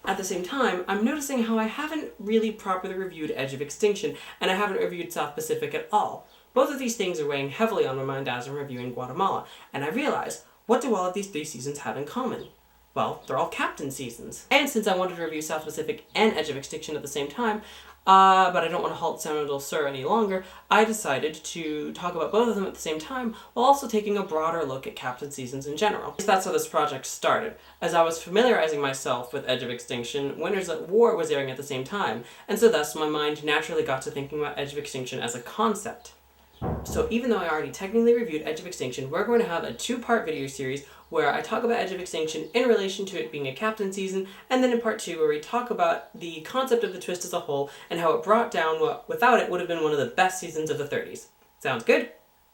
At the same time, I'm noticing how I haven't really properly reviewed Edge of Extinction, and I haven't reviewed South Pacific at all. Both of these things are weighing heavily on my mind as I'm reviewing Guatemala, and I realize, what do all of these 3 seasons have in common? Well, they're all captain seasons. And since I wanted to review South Pacific and Edge of Extinction at the same time, but I don't want to halt San Del Sur any longer, I decided to talk about both of them at the same time, while also taking a broader look at captain seasons in general. That's how this project started. As I was familiarizing myself with Edge of Extinction, Winters at War was airing at the same time, and so thus my mind naturally got to thinking about Edge of Extinction as a concept. So even though I already technically reviewed Edge of Extinction, we're going to have a 2-part video series where I talk about Edge of Extinction in relation to it being a captain season, and then in part 2 where we talk about the concept of the twist as a whole and how it brought down what without it would have been one of the best seasons of the 30s. Sounds good?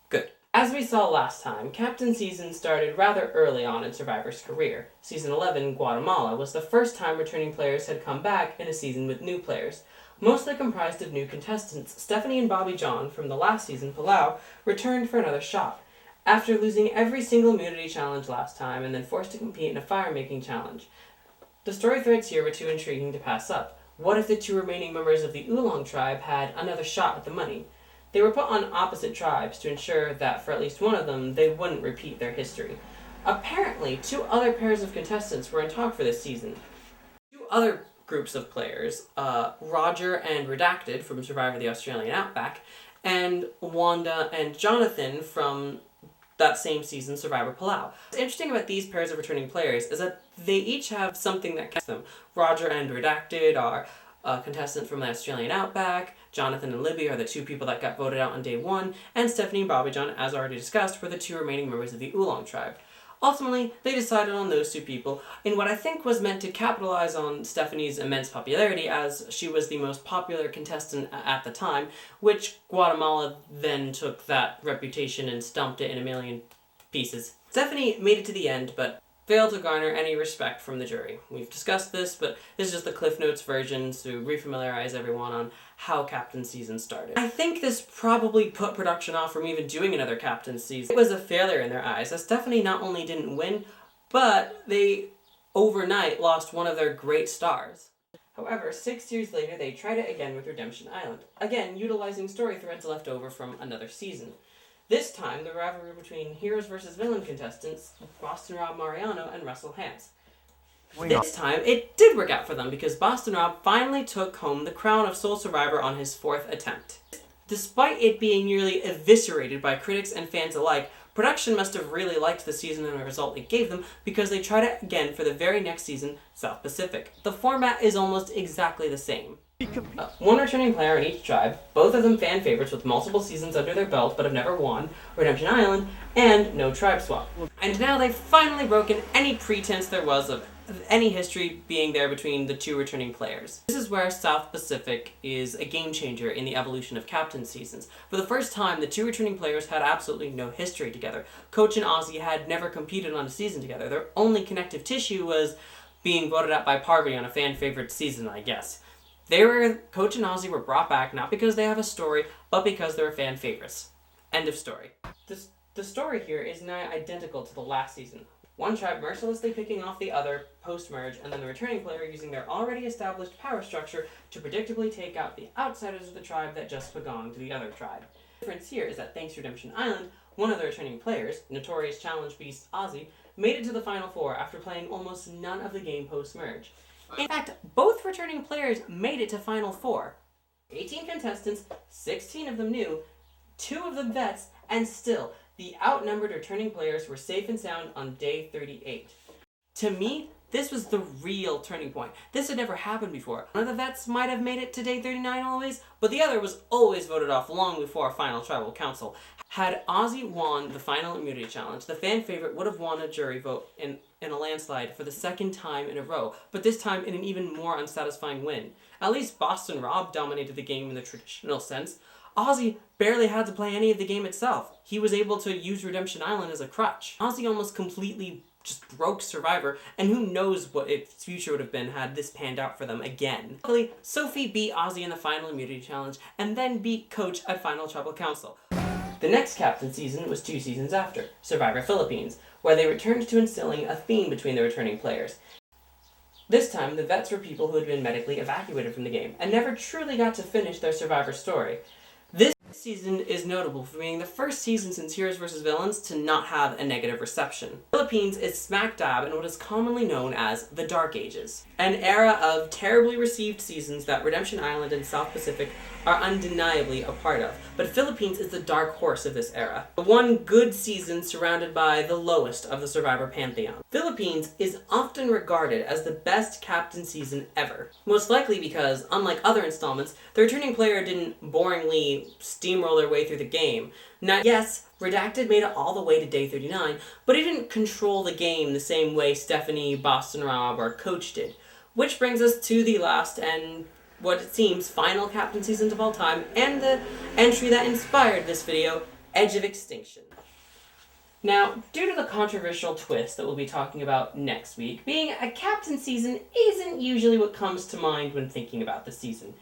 Good. As we saw last time, captain season started rather early on in Survivor's career. Season 11, Guatemala, was the first time returning players had come back in a season with new players. Mostly comprised of new contestants, Stephanie and Bobby John from the last season, Palau, returned for another shot. After losing every single immunity challenge last time and then forced to compete in a fire-making challenge. The story threads here were too intriguing to pass up. What if the 2 remaining members of the Oolong tribe had another shot at the money? They were put on opposite tribes to ensure that for at least one of them, they wouldn't repeat their history. Apparently, 2 other pairs of contestants were in talk for this season. 2 other groups of players, Roger and Redacted from Survivor the Australian Outback, and Wanda and Jonathan from that same season, Survivor Palau. What's interesting about these pairs of returning players is that they each have something that connects them. Roger and Redacted are a contestant from the Australian Outback, Jonathan and Libby are the 2 people that got voted out on day 1, and Stephanie and Bobby John, as already discussed, were the 2 remaining members of the Oolong tribe. Ultimately, they decided on those 2 people in what I think was meant to capitalize on Stephanie's immense popularity, as she was the most popular contestant at the time, which Guatemala then took that reputation and stumped it in a million pieces. Stephanie made it to the end, but failed to garner any respect from the jury. We've discussed this, but this is just the Cliff Notes version to refamiliarize everyone on how captain season started. I think this probably put production off from even doing another captain season. It was a failure in their eyes, as Stephanie not only didn't win, but they overnight lost one of their great stars. However, 6 years later, they tried it again with Redemption Island, again utilizing story threads left over from another season. This time, the rivalry between heroes versus villain contestants, Boston Rob Mariano and Russell Hantz. This time, it did work out for them because Boston Rob finally took home the crown of sole survivor on his 4th attempt. Despite it being nearly eviscerated by critics and fans alike, production must have really liked the season and the result it gave them because they tried it again for the very next season, South Pacific. The format is almost exactly the same. 1 returning player in each tribe, both of them fan favorites with multiple seasons under their belt but have never won, Redemption Island, and no tribe swap. And now they've finally broken any pretense there was of any history being there between the 2 returning players. This is where South Pacific is a game changer in the evolution of captain seasons. For the first time, the 2 returning players had absolutely no history together. Coach and Ozzy had never competed on a season together. Their only connective tissue was being voted out by Parvati on a fan favorite season, I guess. Coach and Ozzy were brought back not because they have a story, but because they were fan favorites. End of story. The story here is nigh identical to the last season. One tribe mercilessly picking off the other post-merge, and then the returning player using their already established power structure to predictably take out the outsiders of the tribe that just belonged to the other tribe. The difference here is that thanks to Redemption Island, one of the returning players, notorious challenge beast Ozzy, made it to the Final Four after playing almost none of the game post-merge. In fact, both returning players made it to Final Four. 18 contestants, 16 of them new, 2 of them vets, and still, the outnumbered returning players were safe and sound on day 38. To me, this was the real turning point. This had never happened before. One of the vets might have made it to day 39 always, but the other was always voted off long before final tribal council. Had Ozzy won the final immunity challenge, the fan favorite would have won a jury vote in a landslide for the 2nd time in a row, but this time in an even more unsatisfying win. At least Boston Rob dominated the game in the traditional sense. Ozzy barely had to play any of the game itself. He was able to use Redemption Island as a crutch. Ozzy almost completely just broke Survivor, and who knows what its future would have been had this panned out for them again. Luckily, Sophie beat Ozzy in the final immunity challenge, and then beat Coach at Final Tribal Council. The next captain season was 2 seasons after, Survivor Philippines, where they returned to instilling a theme between the returning players. This time, the vets were people who had been medically evacuated from the game and never truly got to finish their survivor story. This season is notable for being the first season since Heroes vs. Villains to not have a negative reception. The Philippines is smack dab in what is commonly known as the Dark Ages, an era of terribly received seasons that Redemption Island and South Pacific are undeniably a part of. But Philippines is the dark horse of this era, the one good season surrounded by the lowest of the Survivor pantheon. Philippines is often regarded as the best captain season ever, most likely because, unlike other installments, the returning player didn't boringly steamroll their way through the game. Now, yes, Redacted made it all the way to day 39, but he didn't control the game the same way Stephanie, Boston Rob, or Coach did. Which brings us to the last and what it seems final captain seasons of all time, and the entry that inspired this video, Edge of Extinction. Now, due to the controversial twist that we'll be talking about next week, being a captain season isn't usually what comes to mind when thinking about the season.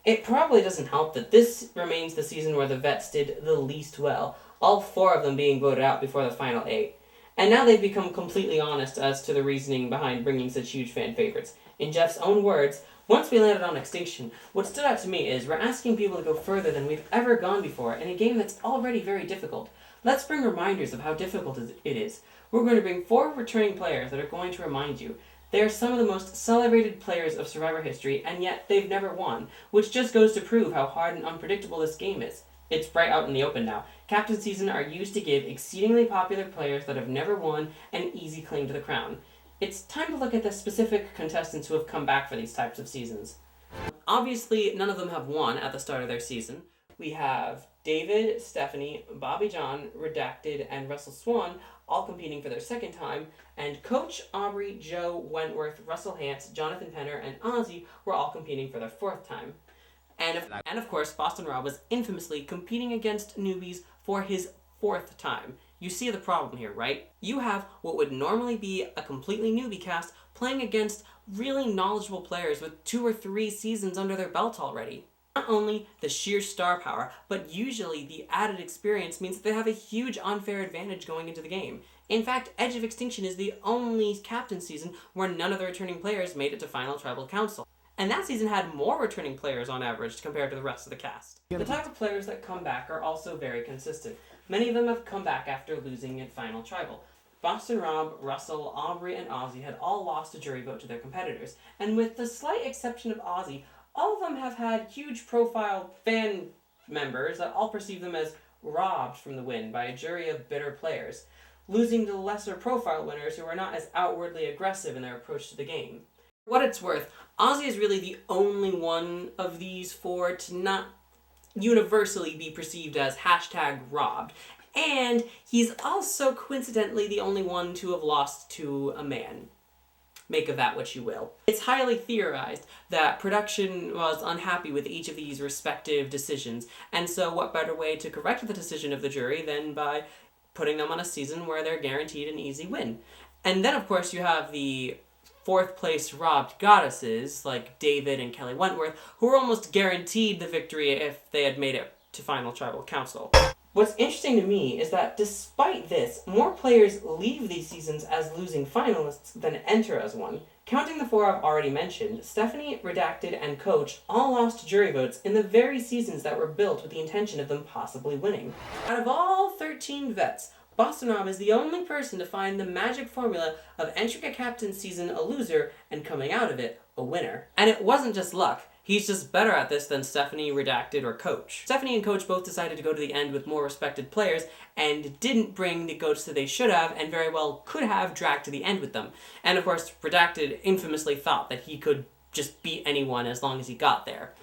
It probably doesn't help that this remains the season where the vets did the least well, all 4 of them being voted out before the final 8. And now they've become completely honest as to the reasoning behind bringing such huge fan favorites. In Jeff's own words, once we landed on Extinction, what stood out to me is we're asking people to go further than we've ever gone before in a game that's already very difficult. Let's bring reminders of how difficult it is. We're going to bring 4 returning players that are going to remind you. They are some of the most celebrated players of Survivor history, and yet they've never won, which just goes to prove how hard and unpredictable this game is. It's right out in the open now. Captain season are used to give exceedingly popular players that have never won an easy claim to the crown. It's time to look at the specific contestants who have come back for these types of seasons. Obviously, none of them have won at the start of their season. We have David, Stephanie, Bobby John, Redacted, and Russell Swan all competing for their second time, and Coach, Aubrey, Joe, Wentworth, Russell Hance, Jonathan Penner, and Ozzy were all competing for their 4th time. And of course, Boston Rob was infamously competing against newbies for his 4th time. You see the problem here, right? You have what would normally be a completely newbie cast playing against really knowledgeable players with 2 or 3 seasons under their belt already. Not only the sheer star power, but usually the added experience means that they have a huge unfair advantage going into the game. In fact, Edge of Extinction is the only captain season where none of the returning players made it to Final Tribal Council. And that season had more returning players on average compared to the rest of the cast. The type of players that come back are also very consistent. Many of them have come back after losing at Final Tribal. Boston Rob, Russell, Aubrey, and Ozzy had all lost a jury vote to their competitors, and with the slight exception of Ozzy, all of them have had huge profile fan members that all perceive them as robbed from the win by a jury of bitter players, losing to lesser profile winners who are not as outwardly aggressive in their approach to the game. For what it's worth, Ozzy is really the only one of these 4 to not universally be perceived as #robbed, and he's also coincidentally the only one to have lost to a man. Make of that what you will. It's highly theorized that production was unhappy with each of these respective decisions, and so what better way to correct the decision of the jury than by putting them on a season where they're guaranteed an easy win. And then of course you have the 4th place robbed goddesses like David and Kelly Wentworth, who were almost guaranteed the victory if they had made it to Final Tribal Council. What's interesting to me is that despite this, more players leave these seasons as losing finalists than enter as one. Counting the 4 I've already mentioned, Stephanie, Redacted, and Coach all lost jury votes in the very seasons that were built with the intention of them possibly winning. Out of all 13 vets, Boston Rob is the only person to find the magic formula of entering a captain season a loser and coming out of it a winner. And it wasn't just luck. He's just better at this than Stephanie, Redacted, or Coach. Stephanie and Coach both decided to go to the end with more respected players and didn't bring the goats that they should have and very well could have dragged to the end with them. And of course, Redacted infamously thought that he could just beat anyone as long as he got there.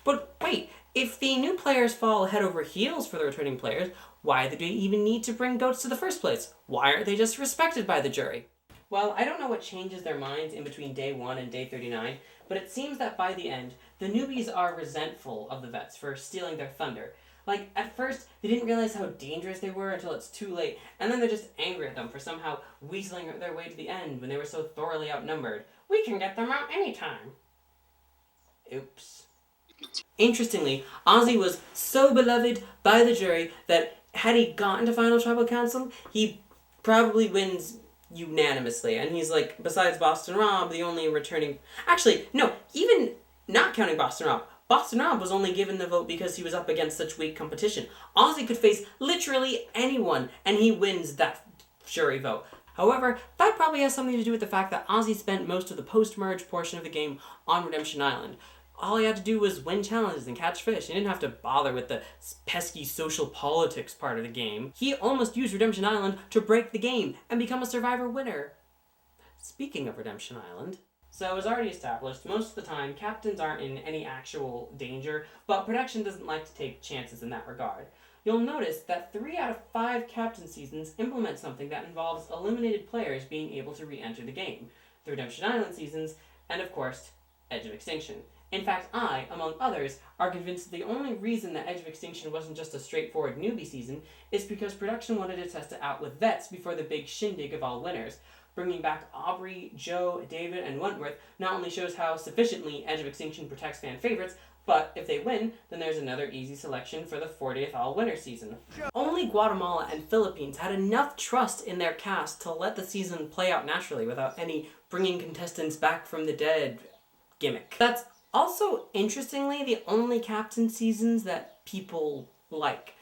But wait, if the new players fall head over heels for the returning players, why did they even need to bring goats to the first place? Why aren't they just respected by the jury? Well, I don't know what changes their minds in between day 1 and day 39, but it seems that by the end, the newbies are resentful of the vets for stealing their thunder. Like, at first, they didn't realize how dangerous they were until it's too late, and then they're just angry at them for somehow weaseling their way to the end when they were so thoroughly outnumbered. We can get them out anytime. Oops. Interestingly, Ozzy was so beloved by the jury that had he gotten to Final Tribal Council, he probably wins unanimously. And he's like, besides Boston Rob, the only returning... Actually, no, even not counting Boston Rob was only given the vote because he was up against such weak competition. Ozzy could face literally anyone, and he wins that jury vote. However, that probably has something to do with the fact that Ozzy spent most of the post-merge portion of the game on Redemption Island. All he had to do was win challenges and catch fish. He didn't have to bother with the pesky social politics part of the game. He almost used Redemption Island to break the game and become a Survivor winner. Speaking of Redemption Island... So, as already established, most of the time, captains aren't in any actual danger, but production doesn't like to take chances in that regard. You'll notice that 3 out of 5 captain seasons implement something that involves eliminated players being able to re-enter the game. The Redemption Island seasons, and of course, Edge of Extinction. In fact, I, among others, are convinced that the only reason that Edge of Extinction wasn't just a straightforward newbie season is because production wanted to test it out with vets before the big shindig of all winners. Bringing back Aubrey, Joe, David, and Wentworth not only shows how sufficiently Edge of Extinction protects fan favorites, but if they win, then there's another easy selection for the 40th all-winner season. Only Guatemala and Philippines had enough trust in their cast to let the season play out naturally without any bringing contestants back from the dead gimmick. That's also, interestingly, the only captain seasons that people like.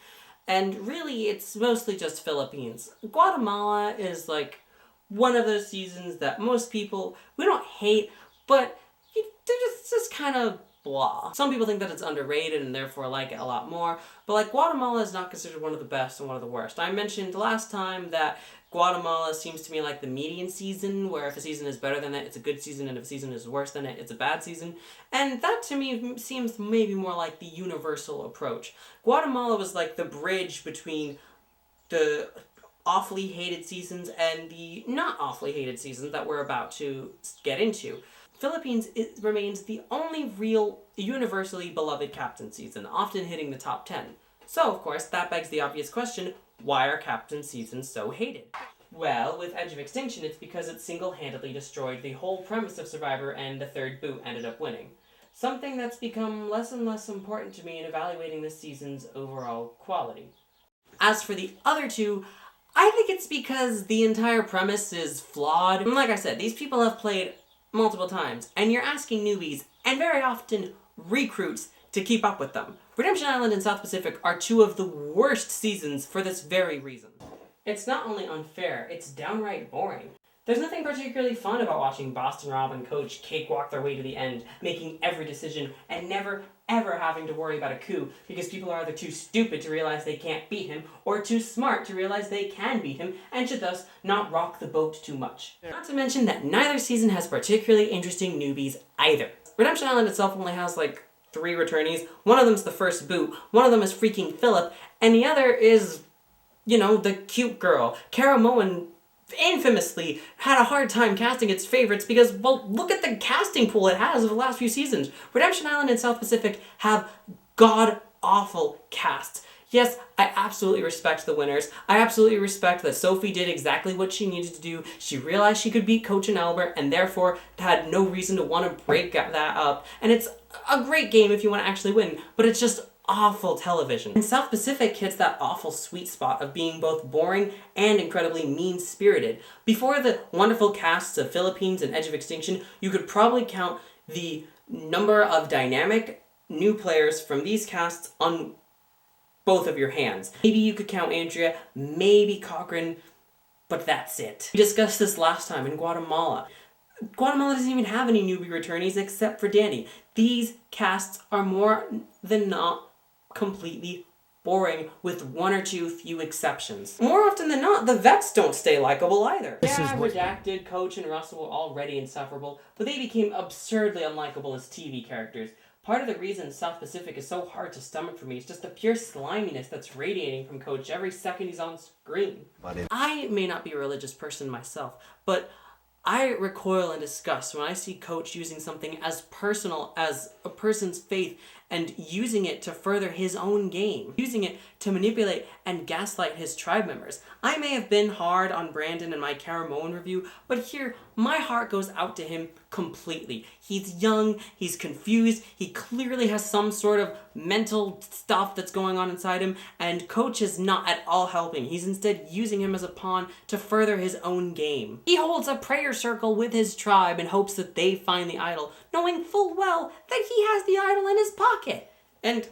And really, it's mostly just Philippines. Guatemala is like one of those seasons that most people, we don't hate, but they're just kind of blah. Some people think that it's underrated and therefore like it a lot more, but like Guatemala is not considered one of the best and one of the worst. I mentioned last time that Guatemala seems to me like the median season, where if a season is better than it, it's a good season, and if a season is worse than it, it's a bad season. And that to me seems maybe more like the universal approach. Guatemala was like the bridge between the awfully hated seasons and the not awfully hated seasons that we're about to get into. Philippines remains the only real universally beloved captain season, often hitting the top 10. So, of course, that begs the obvious question, why are captain seasons so hated? Well, with Edge of Extinction, it's because it single-handedly destroyed the whole premise of Survivor and the third boot ended up winning. Something that's become less and less important to me in evaluating this season's overall quality. As for the other two, I think it's because the entire premise is flawed. And like I said, these people have played multiple times, and you're asking newbies, and very often recruits, to keep up with them. Redemption Island and South Pacific are 2 of the worst seasons for this very reason. It's not only unfair, it's downright boring. There's nothing particularly fun about watching Boston Rob and Coach cakewalk their way to the end, making every decision, and never ever having to worry about a coup, because people are either too stupid to realize they can't beat him, or too smart to realize they can beat him, and should thus not rock the boat too much. Not to mention that neither season has particularly interesting newbies either. Redemption Island itself only has like 3 returnees. One of them's the first boot, one of them is freaking Philip, and the other is, you know, the cute girl. Cara Moen infamously had a hard time casting its favorites because, well, look at the casting pool it has over the last few seasons. Redemption Island and South Pacific have god-awful casts. Yes, I absolutely respect the winners. I absolutely respect that Sophie did exactly what she needed to do. She realized she could beat Coach and Albert and therefore had no reason to want to break that up. And it's a great game if you want to actually win, but it's just awful television. And South Pacific hits that awful sweet spot of being both boring and incredibly mean-spirited. Before the wonderful casts of Philippines and Edge of Extinction, you could probably count the number of dynamic new players from these casts on both of your hands. Maybe you could count Andrea, maybe Cochran, but that's it. We discussed this last time in Guatemala. Guatemala doesn't even have any newbie returnees except for Danny. These casts are more than not completely boring, with 1 or 2 few exceptions. More often than not, the vets don't stay likable either. Yeah, Redacted, Coach, and Russell were already insufferable, but they became absurdly unlikable as TV characters. Part of the reason South Pacific is so hard to stomach for me is just the pure sliminess that's radiating from Coach every second he's on screen. I may not be a religious person myself, but I recoil in disgust when I see Coach using something as personal as a person's faith and using it to further his own game, using it to manipulate and gaslight his tribe members. I may have been hard on Brandon in my Caramoan review, but here, my heart goes out to him completely. He's young, he's confused, he clearly has some sort of mental stuff that's going on inside him, and Coach is not at all helping. He's instead using him as a pawn to further his own game. He holds a prayer circle with his tribe in hopes that they find the idol, knowing full well that he has the idol in his pocket. And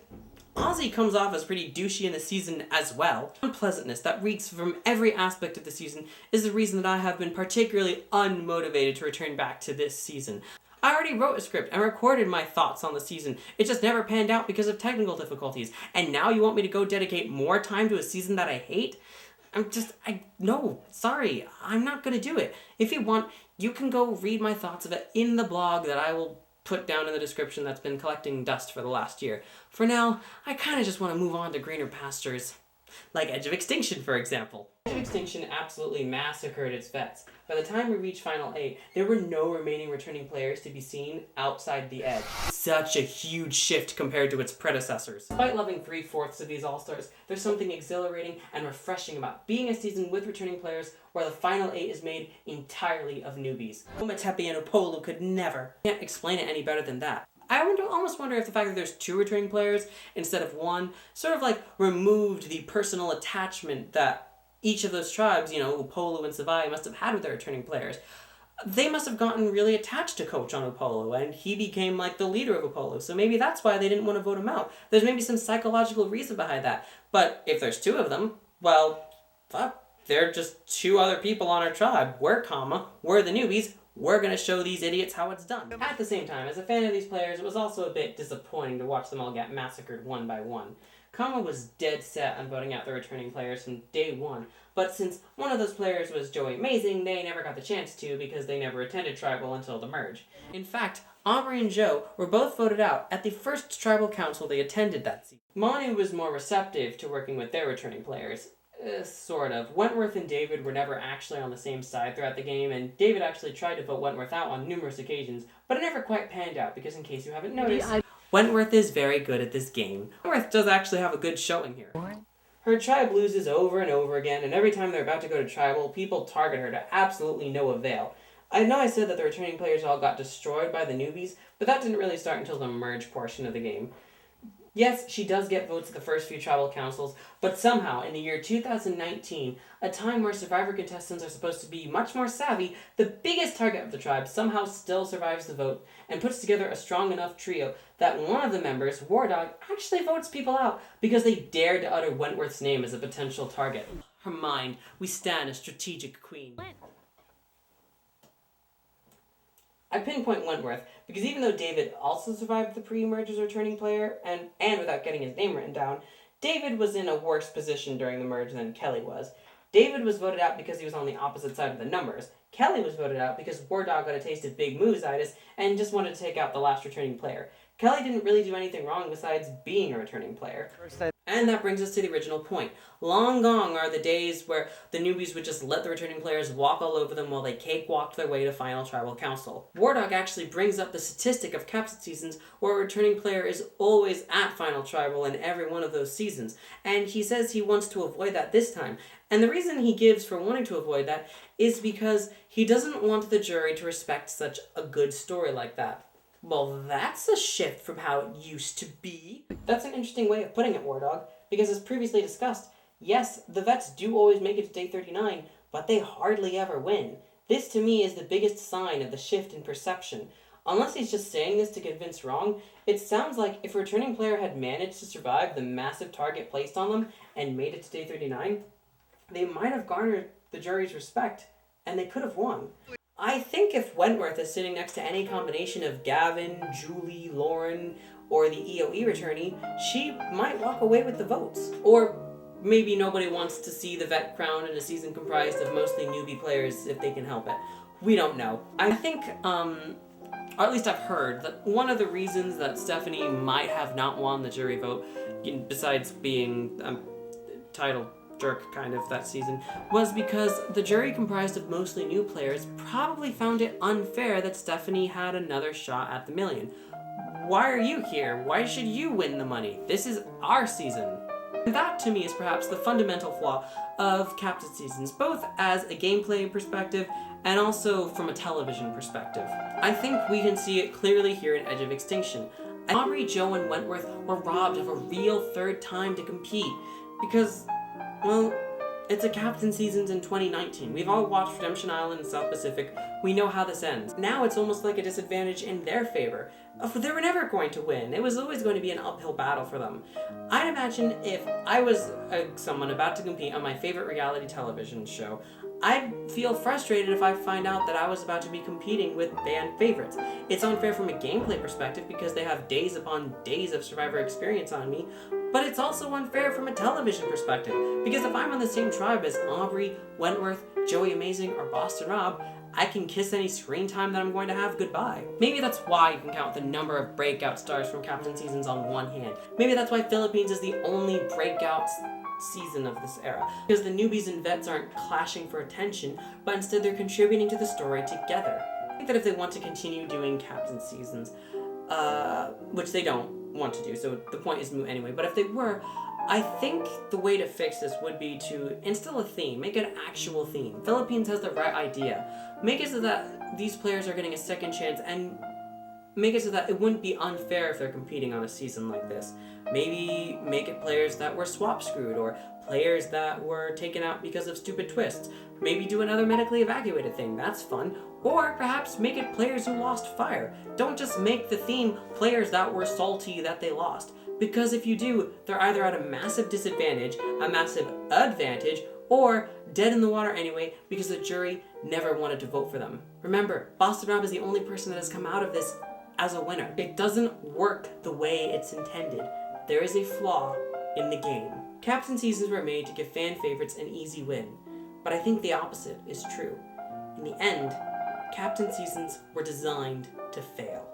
Ozzy comes off as pretty douchey in the season as well. Unpleasantness that reeks from every aspect of the season is the reason that I have been particularly unmotivated to return back to this season. I already wrote a script and recorded my thoughts on the season. It just never panned out because of technical difficulties. And now you want me to go dedicate more time to a season that I hate? No, sorry, I'm not gonna do it. If you want, you can go read my thoughts of it in the blog that I will put down in the description that's been collecting dust for the last year. For now, I kind of just want to move on to greener pastures. Like Edge of Extinction, for example. Edge of Extinction absolutely massacred its vets. By the time we reached Final 8, there were no remaining returning players to be seen outside the Edge. Such a huge shift compared to its predecessors. Despite loving 3/4 of these All-Stars, there's something exhilarating and refreshing about being a season with returning players where the Final 8 is made entirely of newbies. Ometepe and Upolu could never. Can't explain it any better than that. I almost wonder if the fact that there's 2 returning players instead of 1 sort of like removed the personal attachment that each of those tribes, Upolu and Savai, must have had with their returning players. They must have gotten really attached to Coach on Upolu, and he became like the leader of Upolu, so maybe that's why they didn't want to vote him out. There's maybe some psychological reason behind that. But if there's 2 of them, well, fuck, they're just 2 other people on our tribe. We're the newbies. We're gonna show these idiots how it's done. At the same time, as a fan of these players, it was also a bit disappointing to watch them all get massacred one by one. Kama was dead set on voting out the returning players from day 1, but since one of those players was Joey Amazing, they never got the chance to because they never attended Tribal until the merge. In fact, Aubrey and Joe were both voted out at the first Tribal Council they attended that season. Manu was more receptive to working with their returning players. Sort of. Wentworth and David were never actually on the same side throughout the game, and David actually tried to vote Wentworth out on numerous occasions, but it never quite panned out because, in case you haven't noticed, Wentworth is very good at this game. Wentworth does actually have a good showing here. Her tribe loses over and over again, and every time they're about to go to Tribal, people target her to absolutely no avail. I know I said that the returning players all got destroyed by the newbies, but that didn't really start until the merge portion of the game. Yes, she does get votes at the first few tribal councils, but somehow, in the year 2019, a time where Survivor contestants are supposed to be much more savvy, the biggest target of the tribe somehow still survives the vote and puts together a strong enough trio that one of the members, War Dog, actually votes people out because they dared to utter Wentworth's name as a potential target. Her mind, we stand a strategic queen. I pinpoint Wentworth because even though David also survived the pre-merge as a returning player, and without getting his name written down, David was in a worse position during the merge than Kelly was. David was voted out because he was on the opposite side of the numbers. Kelly was voted out because War Dog got a taste of Big Moose-itis and just wanted to take out the last returning player. Kelly didn't really do anything wrong besides being a returning player. And that brings us to the original point. Long gone are the days where the newbies would just let the returning players walk all over them while they cakewalked their way to Final Tribal Council. War Dog actually brings up the statistic of capsid seasons where a returning player is always at Final Tribal in every one of those seasons, and he says he wants to avoid that this time. And the reason he gives for wanting to avoid that is because he doesn't want the jury to respect such a good story like that. Well, that's a shift from how it used to be. That's an interesting way of putting it, War Dog, because as previously discussed, yes, the vets do always make it to day 39, but they hardly ever win. This, to me, is the biggest sign of the shift in perception. Unless he's just saying this to convince wrong, it sounds like if a returning player had managed to survive the massive target placed on them and made it to day 39, they might have garnered the jury's respect, and they could have won. I think if Wentworth is sitting next to any combination of Gavin, Julie, Lauren, or the EOE returnee, she might walk away with the votes. Or maybe nobody wants to see the vet crowned in a season comprised of mostly newbie players if they can help it. We don't know. I think, or at least I've heard, that one of the reasons that Stephanie might have not won the jury vote, besides being titled jerk kind of that season, was because the jury, comprised of mostly new players, probably found it unfair that Stephanie had another shot at the million. Why are you here? Why should you win the money? This is our season. And that, to me, is perhaps the fundamental flaw of Captain Seasons, both as a gameplay perspective and also from a television perspective. I think we can see it clearly here in Edge of Extinction. Aubrey, Joe, and Wentworth were robbed of a real third time to compete because, well, it's a Captain Seasons in 2019. We've all watched Redemption Island and South Pacific. We know how this ends. Now it's almost like a disadvantage in their favor. They were never going to win. It was always going to be an uphill battle for them. I'd imagine if I was someone about to compete on my favorite reality television show, I'd feel frustrated if I find out that I was about to be competing with band favorites. It's unfair from a gameplay perspective because they have days upon days of Survivor experience on me, but it's also unfair from a television perspective because if I'm on the same tribe as Aubrey, Wentworth, Joey Amazing, or Boston Rob, I can kiss any screen time that I'm going to have goodbye. Maybe that's why you can count the number of breakout stars from Captain Seasons on one hand. Maybe that's why Philippines is the only breakout season of this era, because the newbies and vets aren't clashing for attention, but instead they're contributing to the story together. I think that if they want to continue doing Captain Seasons, which they don't want to do, so the point is moot anyway, but if they were, I think the way to fix this would be to instill a theme, make an actual theme. Philippines has the right idea. Make it so that these players are getting a second chance, and make it so that it wouldn't be unfair if they're competing on a season like this. Maybe make it players that were swap screwed, or players that were taken out because of stupid twists. Maybe do another medically evacuated thing, that's fun. Or perhaps make it players who lost fire. Don't just make the theme players that were salty that they lost. Because if you do, they're either at a massive disadvantage, a massive advantage, or dead in the water anyway because the jury never wanted to vote for them. Remember, Boston Rob is the only person that has come out of this as a winner. It doesn't work the way it's intended. There is a flaw in the game. Captain Seasons were made to give fan favorites an easy win, but I think the opposite is true. In the end, Captain Seasons were designed to fail.